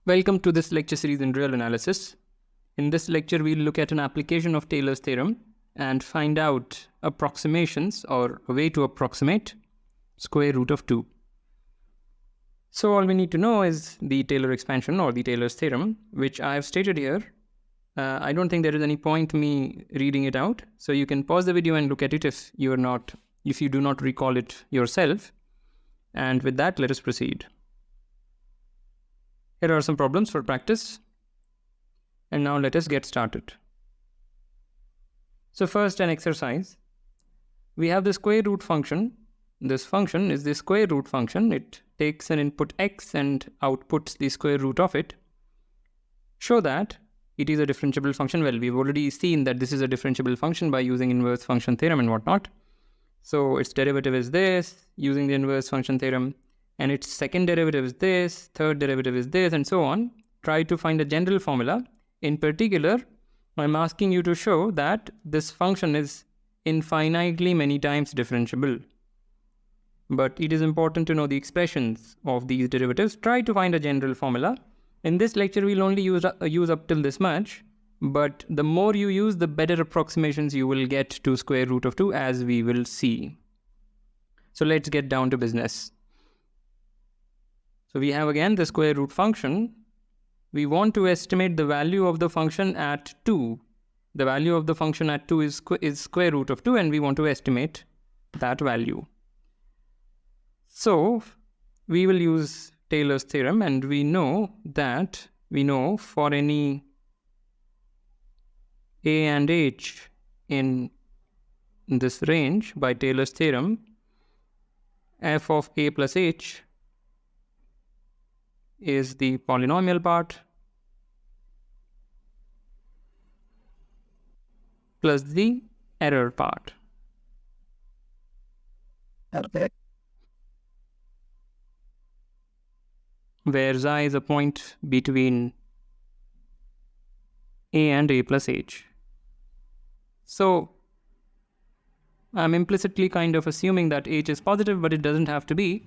Welcome to this lecture series in real analysis. In this lecture, we'll look at an application of Taylor's theorem and find out approximations or a way to approximate square root of 2. So all we need to know is the Taylor expansion or the Taylor's theorem, which I have stated here. I don't think there is any point me reading it out. So you can pause the video and look at it if you do not recall it yourself. And with that, let us proceed. Here are some problems for practice. And now let us get started. So first, an exercise. We have the square root function. This function is the square root function. It takes an input x and outputs the square root of it. Show that it is a differentiable function. Well, we've already seen that this is a differentiable function by using inverse function theorem and whatnot. So its derivative is this, using the inverse function theorem. And its second derivative is this, third derivative is this, and so on. Try to find a general formula. In particular, I'm asking you to show that this function is infinitely many times differentiable. But it is important to know the expressions of these derivatives. Try to find a general formula. In this lecture, we'll only use up till this much. But the more you use, the better approximations you will get to square root of 2, as we will see. So let's get down to business. So we have again the square root function. We want to estimate the value of the function at 2. The value of the function at 2 is square root of 2, and we want to estimate that value. So we will use Taylor's theorem, and we know for any a and h in this range by Taylor's theorem, f of a plus h is the polynomial part plus the error part. Okay. Where xi is a point between a and a plus h. So I'm implicitly kind of assuming that h is positive, but it doesn't have to be.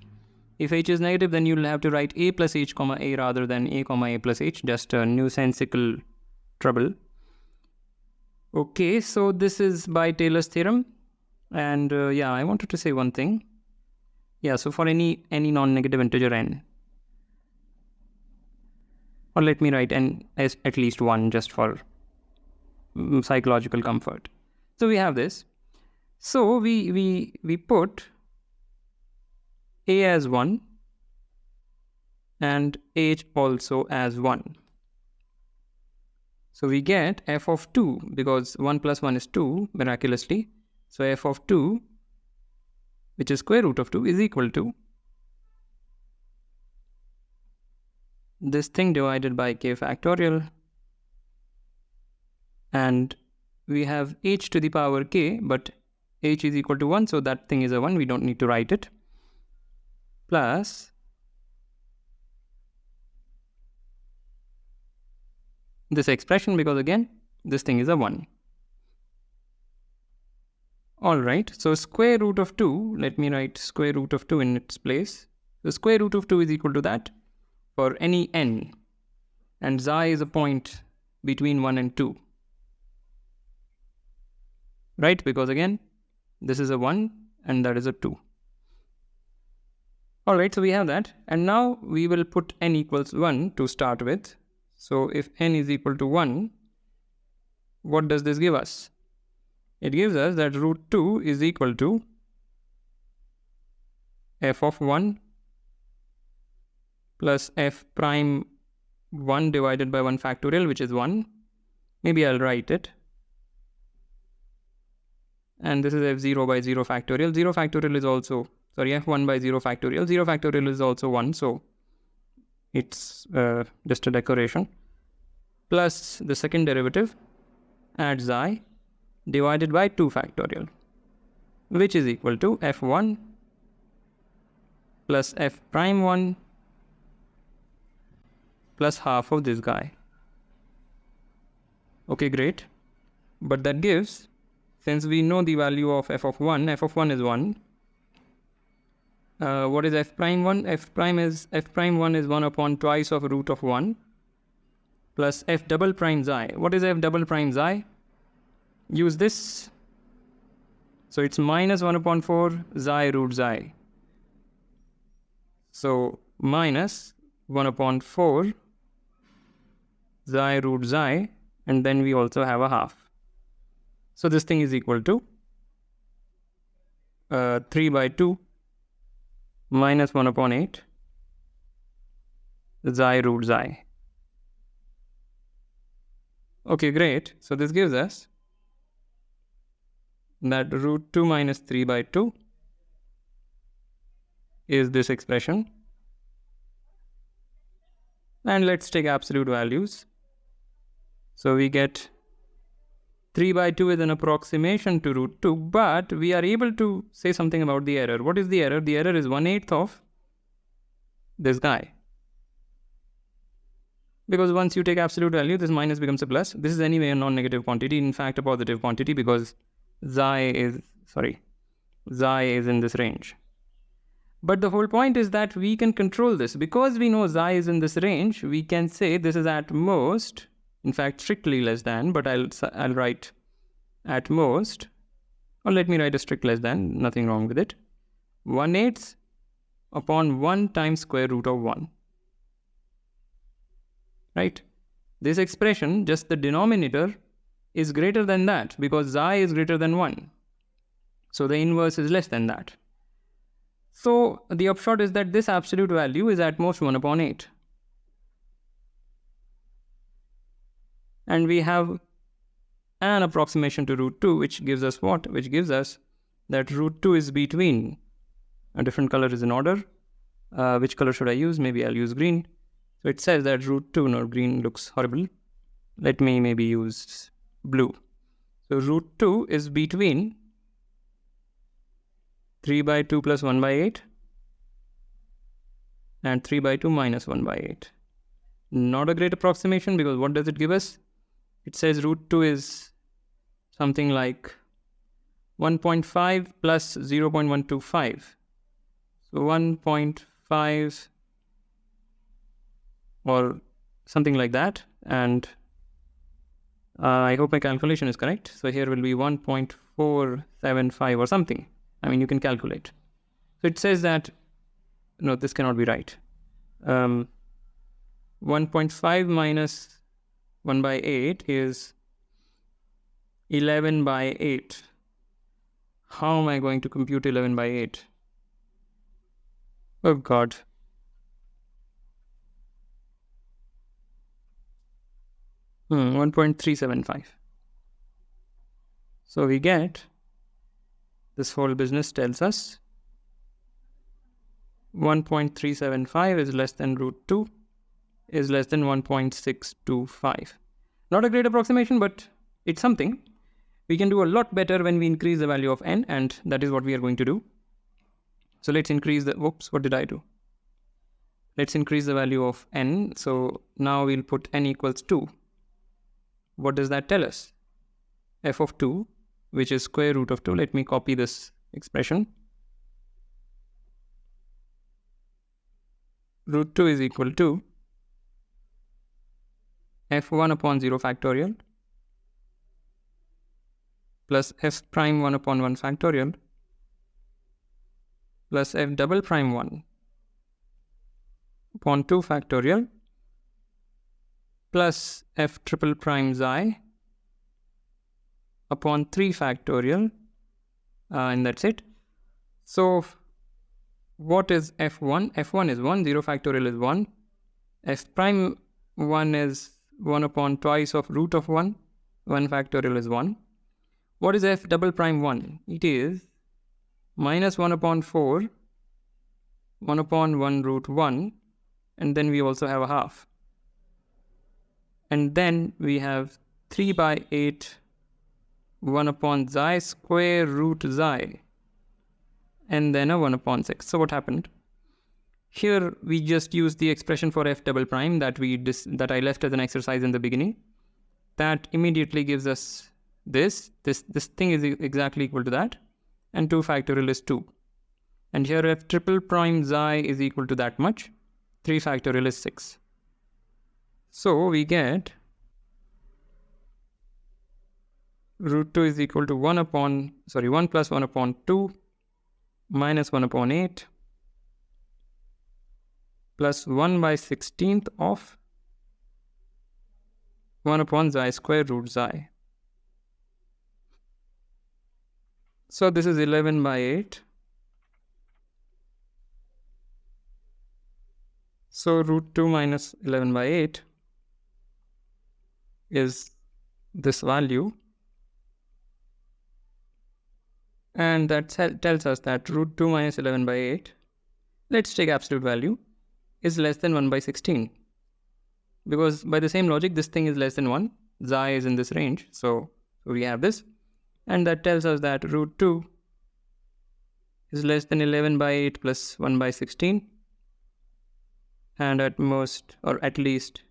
If h is negative, then you'll have to write a plus h comma a rather than a comma a plus h, just a nonsensical trouble. Okay, so this is by Taylor's theorem. And I wanted to say one thing. Yeah, so for any non-negative integer n, or let me write n as at least 1 just for psychological comfort. So we have this. So we put a as 1 and h also as 1. So we get f of 2, because 1 plus 1 is 2 miraculously. So f of 2, which is square root of 2, is equal to this thing divided by k factorial. And we have h to the power k, but h is equal to 1, so that thing is a 1. We don't need to write it. Plus this expression, because again, this thing is a 1. Alright, so square root of 2, let me write square root of 2 in its place. The square root of 2 is equal to that for any n. And xi is a point between 1 and 2. Right, because again, this is a 1 and that is a 2. Alright, so we have that. And now we will put n equals 1 to start with. So if n is equal to 1, what does this give us? It gives us that root 2 is equal to f of 1 plus f prime 1 divided by 1 factorial, which is 1. Maybe I'll write it. And this is f0 by 0 factorial. 0 factorial is also, f1 by 0 factorial. 0 factorial is also 1, so it's just a decoration. Plus the second derivative at xi divided by 2 factorial, which is equal to f1 plus f prime 1 plus half of this guy. Okay, great. But that gives, since we know the value of f of 1 is 1. What is f prime 1? F prime 1 is 1 upon twice of root of 1. plus f double prime xi. What is f double prime xi? Use this. So it's minus 1 upon 4 xi root xi. So minus 1 upon 4 xi root xi, and then we also have a half. So this thing is equal to 3 by 2 minus 1 upon 8 xi root xi. Okay, great. So this gives us that root 2 minus 3 by 2 is this expression. And let's take absolute values. So we get 3 by 2 is an approximation to root 2, but we are able to say something about the error. What is the error? The error is 1/8 of this guy. Because once you take absolute value, this minus becomes a plus. This is anyway a non-negative quantity, in fact a positive quantity, because xi is in this range. But the whole point is that we can control this. Because we know xi is in this range, we can say this is at most, in fact strictly less than, but I'll write at most, or let me write a strict less than, nothing wrong with it, 1/8 upon 1 times square root of 1. Right? This expression, just the denominator, is greater than that because xi is greater than 1. So the inverse is less than that. So the upshot is that this absolute value is at most 1 upon 8. And we have an approximation to root 2, which gives us what? Which gives us that root 2 is between, a different color is in order. Which color should I use? Maybe I'll use green. So it says that root 2, no, green looks horrible. Let me maybe use blue. So root 2 is between 3 by 2 plus 1 by 8 and 3 by 2 minus 1 by 8. Not a great approximation, because what does it give us? It says root 2 is something like 1.5 plus 0.125. So 1.5 or something like that. And I hope my calculation is correct. So here will be 1.475 or something. I mean, you can calculate. So it says that, no, this cannot be right. 1.5 minus 1 by 8 is 11 by 8. How am I going to compute 11 by 8? Oh God. Hmm, 1.375. So we get, this whole business tells us 1.375 is less than root 2 is less than 1.625. Not a great approximation, but it's something. We can do a lot better when we increase the value of n, and that is what we are going to do. So let's increase the, whoops, what did I do? Let's increase the value of n. So now we'll put n equals 2. What does that tell us? F of 2, which is square root of 2. Let me copy this expression. Root 2 is equal to f1 upon 0 factorial plus f prime 1 upon 1 factorial plus f double prime 1 upon 2 factorial plus f triple prime xi upon 3 factorial, and that's it. So what is f1? f1 is 1, 0 factorial is 1. F prime 1 is 1 upon twice of root of 1, 1 factorial is 1. What is f double prime 1? It is minus 1 upon 4, 1 upon 1 root 1, and then we also have a half. And then we have 3 by 8, 1 upon xi square root xi, and then a 1 upon 6. So what happened? Here we just used the expression for f double prime that I left as an exercise in the beginning. That immediately gives us this thing is exactly equal to that, and 2 factorial is 2. And here f triple prime xi is equal to that much, 3 factorial is 6. So we get root 2 is equal to 1 plus 1 upon 2 minus 1 upon 8 plus 1 by 16th of 1 upon xi square root xi. So this is 11 by 8. So root 2 minus 11 by 8 is this value. And that tells us that root 2 minus 11 by 8, let's take absolute value, is less than 1 by 16. Because by the same logic, this thing is less than 1. Xi is in this range. So we have this. And that tells us that root 2 is less than 11 by 8 plus 1 by 16. And at most, or at least,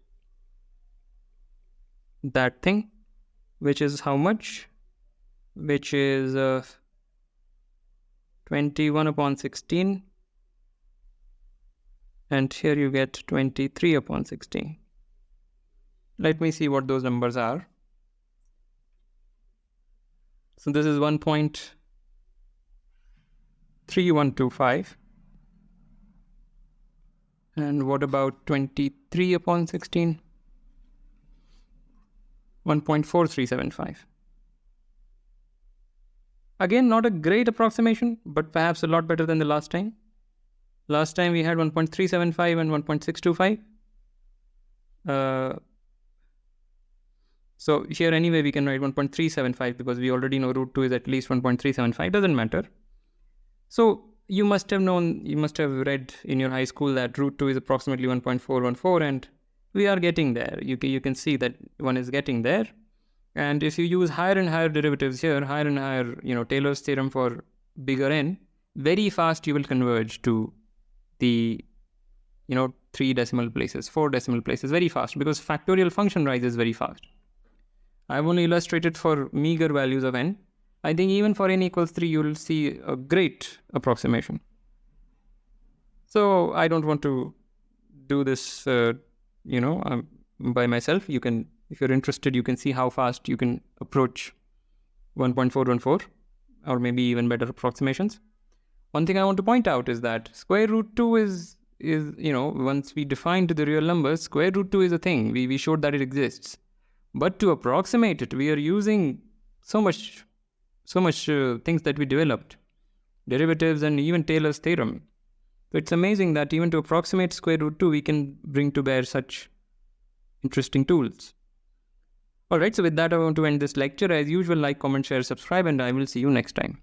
that thing, which is how much? Which is 21 upon 16. And here you get 23 upon 16. Let me see what those numbers are. So this is 1.3125. And what about 23 upon 16? 1.4375. Again, not a great approximation, but perhaps a lot better than the last time. Last time we had 1.375 and 1.625. So here anyway we can write 1.375 because we already know root 2 is at least 1.375. Doesn't matter. So you must have read in your high school that root 2 is approximately 1.414, and we are getting there. You can see that one is getting there. And if you use higher and higher derivatives here, higher and higher, Taylor's theorem for bigger n, very fast you will converge to the, 3 decimal places, 4 decimal places, very fast, because factorial function rises very fast. I've only illustrated for meager values of n. I think even for n equals 3, you will see a great approximation. So I don't want to do this, by myself. You can, if you're interested, you can see how fast you can approach 1.414 or maybe even better approximations. One thing I want to point out is that square root 2 is once we defined the real numbers, square root 2 is a thing. We showed that it exists. But to approximate it, we are using so much things that we developed, derivatives and even Taylor's theorem. So it's amazing that even to approximate square root 2, we can bring to bear such interesting tools. Alright, so with that I want to end this lecture. As usual, like, comment, share, subscribe, and I will see you next time.